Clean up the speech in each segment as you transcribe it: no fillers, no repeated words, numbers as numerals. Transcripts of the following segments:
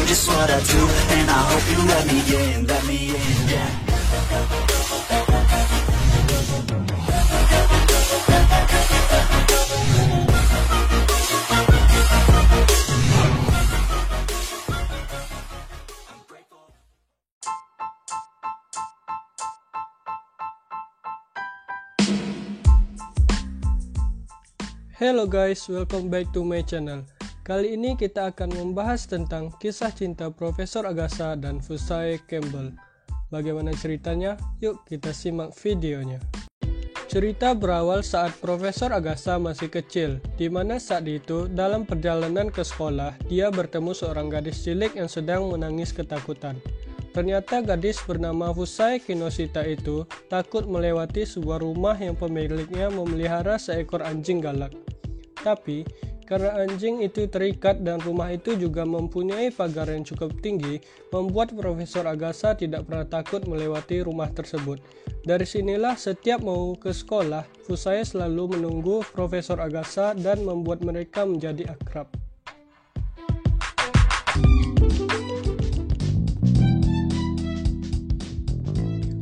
just what I do, and I hope you let me in, yeah. Hello guys, welcome back to my channel. Kali ini kita akan membahas tentang kisah cinta Profesor Agatha dan Fusae Campbell. Bagaimana ceritanya? Yuk kita simak videonya. Cerita berawal saat Profesor Agatha masih kecil, di mana saat itu dalam perjalanan ke sekolah, dia bertemu seorang gadis cilik yang sedang menangis ketakutan. Ternyata gadis bernama Fusae Kinoshita itu takut melewati sebuah rumah yang pemiliknya memelihara seekor anjing galak. Tapi, karena anjing itu terikat dan rumah itu juga mempunyai pagar yang cukup tinggi, membuat Profesor Agatha tidak pernah takut melewati rumah tersebut. Dari sinilah setiap mau ke sekolah, Fusae selalu menunggu Profesor Agatha dan membuat mereka menjadi akrab.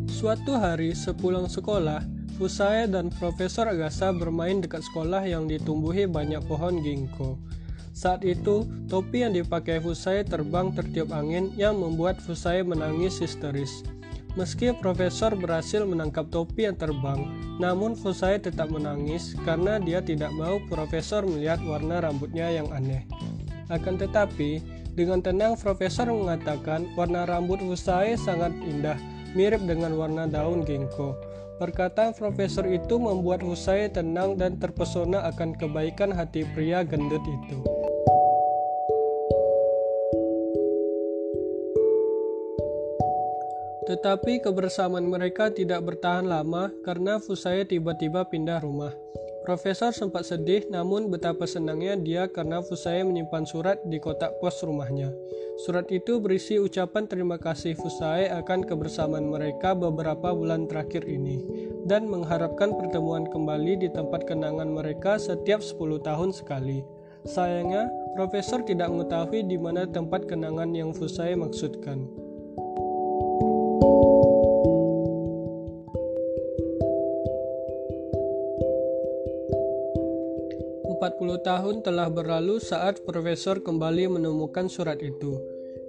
Suatu hari sepulang sekolah, Fusae dan Profesor Agatha bermain dekat sekolah yang ditumbuhi banyak pohon ginkgo. Saat itu, topi yang dipakai Fusae terbang tertiup angin yang membuat Fusae menangis histeris. Meski Profesor berhasil menangkap topi yang terbang, namun Fusae tetap menangis karena dia tidak mau Profesor melihat warna rambutnya yang aneh. Akan tetapi, dengan tenang Profesor mengatakan warna rambut Fusae sangat indah, mirip dengan warna daun ginkgo. Perkataan Profesor itu membuat Fusae tenang dan terpesona akan kebaikan hati pria gendut itu. Tetapi kebersamaan mereka tidak bertahan lama karena Fusae tiba-tiba pindah rumah. Profesor sempat sedih, namun betapa senangnya dia karena Fusae menyimpan surat di kotak pos rumahnya. Surat itu berisi ucapan terima kasih Fusae akan kebersamaan mereka beberapa bulan terakhir ini, dan mengharapkan pertemuan kembali di tempat kenangan mereka setiap 10 tahun sekali. Sayangnya, Profesor tidak mengetahui di mana tempat kenangan yang Fusae maksudkan. 40 tahun telah berlalu saat Profesor kembali menemukan surat itu.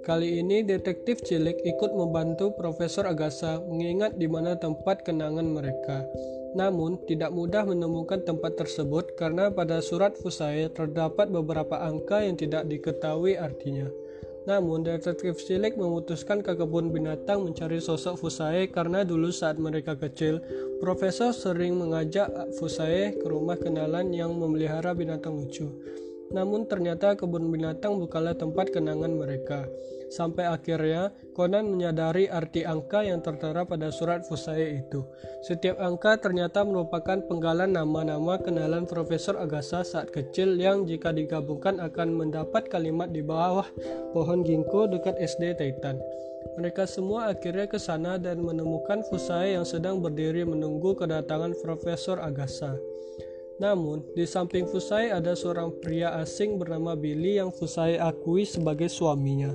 Kali ini detektif cilik ikut membantu Profesor Agatha mengingat di mana tempat kenangan mereka. Namun, tidak mudah menemukan tempat tersebut karena pada surat Fusae terdapat beberapa angka yang tidak diketahui artinya. Namun, detektif cilik memutuskan ke kebun binatang mencari sosok Fusae karena dulu saat mereka kecil, Profesor sering mengajak Fusae ke rumah kenalan yang memelihara binatang lucu. Namun ternyata kebun binatang bukanlah tempat kenangan mereka. Sampai akhirnya Conan menyadari arti angka yang tertera pada surat Fusae itu. Setiap angka ternyata merupakan penggalan nama-nama kenalan Profesor Agatha saat kecil yang jika digabungkan akan mendapat kalimat di bawah pohon ginkgo dekat SD Titan. Mereka semua akhirnya ke sana dan menemukan Fusae yang sedang berdiri menunggu kedatangan Profesor Agatha. Namun, di samping Fusae ada seorang pria asing bernama Billy yang Fusae akui sebagai suaminya.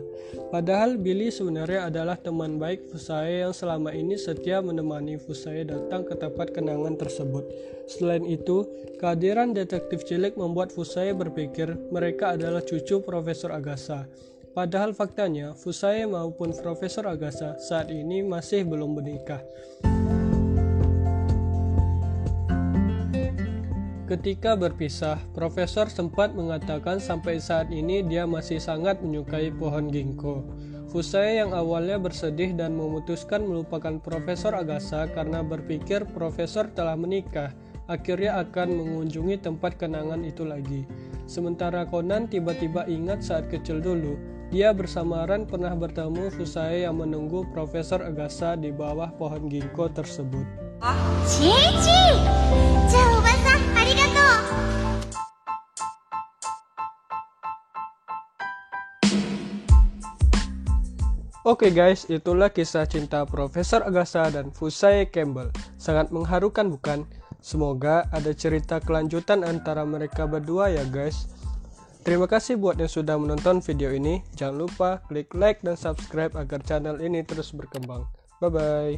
Padahal Billy sebenarnya adalah teman baik Fusae yang selama ini setia menemani Fusae datang ke tempat kenangan tersebut. Selain itu, kehadiran detektif cilik membuat Fusae berpikir mereka adalah cucu Profesor Agatha. Padahal faktanya, Fusae maupun Profesor Agatha saat ini masih belum menikah. Ketika berpisah, Profesor sempat mengatakan sampai saat ini dia masih sangat menyukai pohon ginkgo. Fusae yang awalnya bersedih dan memutuskan melupakan Profesor Agatha karena berpikir Profesor telah menikah, akhirnya akan mengunjungi tempat kenangan itu lagi. Sementara Conan tiba-tiba ingat saat kecil dulu, dia bersama Ran pernah bertemu Fusae yang menunggu Profesor Agatha di bawah pohon ginkgo tersebut. Cici! Oba-san, arigato! Oke guys, itulah kisah cinta Profesor Agatha dan Fusae Campbell. Sangat mengharukan bukan? Semoga ada cerita kelanjutan antara mereka berdua ya guys. Terima kasih buat yang sudah menonton video ini. Jangan lupa klik like dan subscribe agar channel ini terus berkembang. Bye-bye.